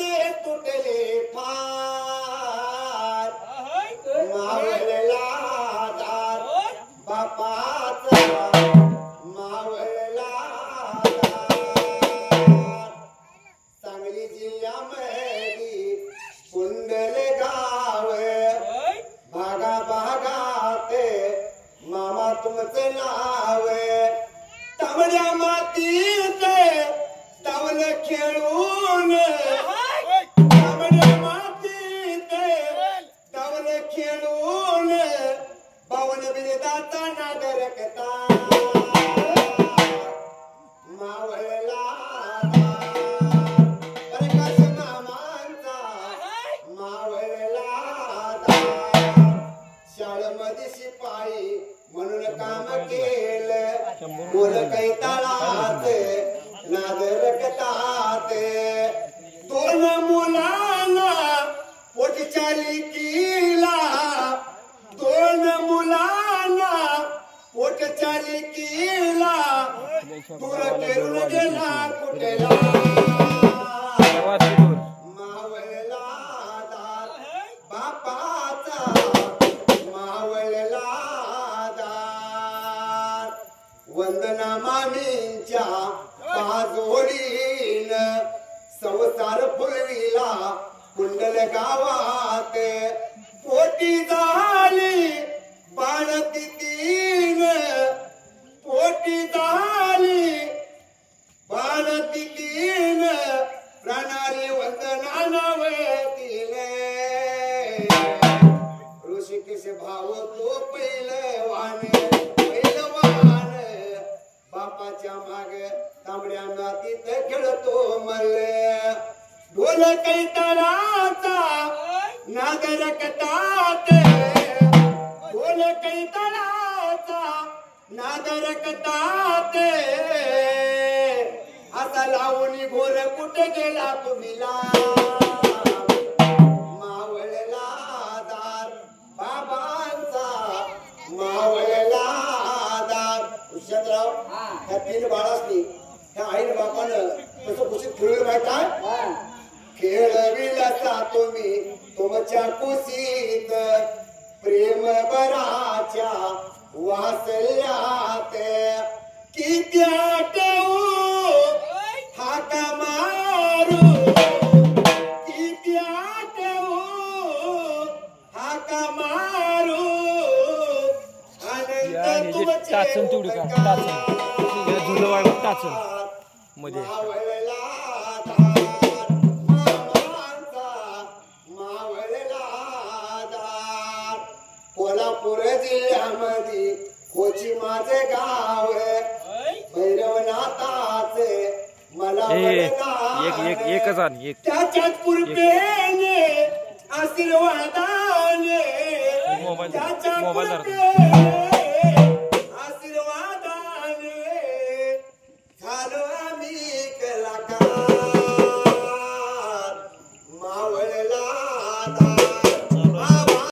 माझे तुटले फार मावळला दार बापाचा मावळला दार सांगली जिल्ह्यामध्ये कुंडले गाव भागा भागात मामा तुमचं नाव तांबड्या मातीत तावल खेळून तांबड्या मातीत तावल खेळून बावन बिरदाचा नागर कथा मावळला प्रकाश मामांचा मावळला शाळेमध्ये शिपाई म्हणून काम केलं बोल काही तळात नागर कतात दोन मुलांना पोट चालिकीला दोन मुलांना पोट चालिकीला दूर केरून गेला कुठेला मावळला दार बापाचा मावळला दार वंदना मामींच्या पाजोडीन संसार फुलविला कुंडल गावात पोटी झाली बाळती तीन पोटी झाली बाळती तीन प्रणाली वंदना नवतीन ऋषिकेश भाव तो पहिलवान बापाच्या माग तांबड्या मातीत खेळतो मल्ले ढोल कैतळाचा नागर कतात ढोल कैतळाचा नागर कतात असा लावून घोर कुठे गेला तुम्हीला मावळला दार बाबांचा मावळला राव ह्या तीन बाळासनी ह्या आईन बापानं कसं कुशीत खेळलं माहित आहे खेळविला तुम्ही तुमच्या कुशीत प्रेम बराच्या वासल्यात किती आठवू हाका मारू किती आठवू हाका मारू टाचन तेवढी का टाचन झुलं वाढ टाचन मध्ये कोल्हापूर जिल्ह्यामध्ये कोची माझे गाव भैरवनाथाचे मला एकच आणि त्याच्यात कृपेने आशीर्वादाने मोबाईल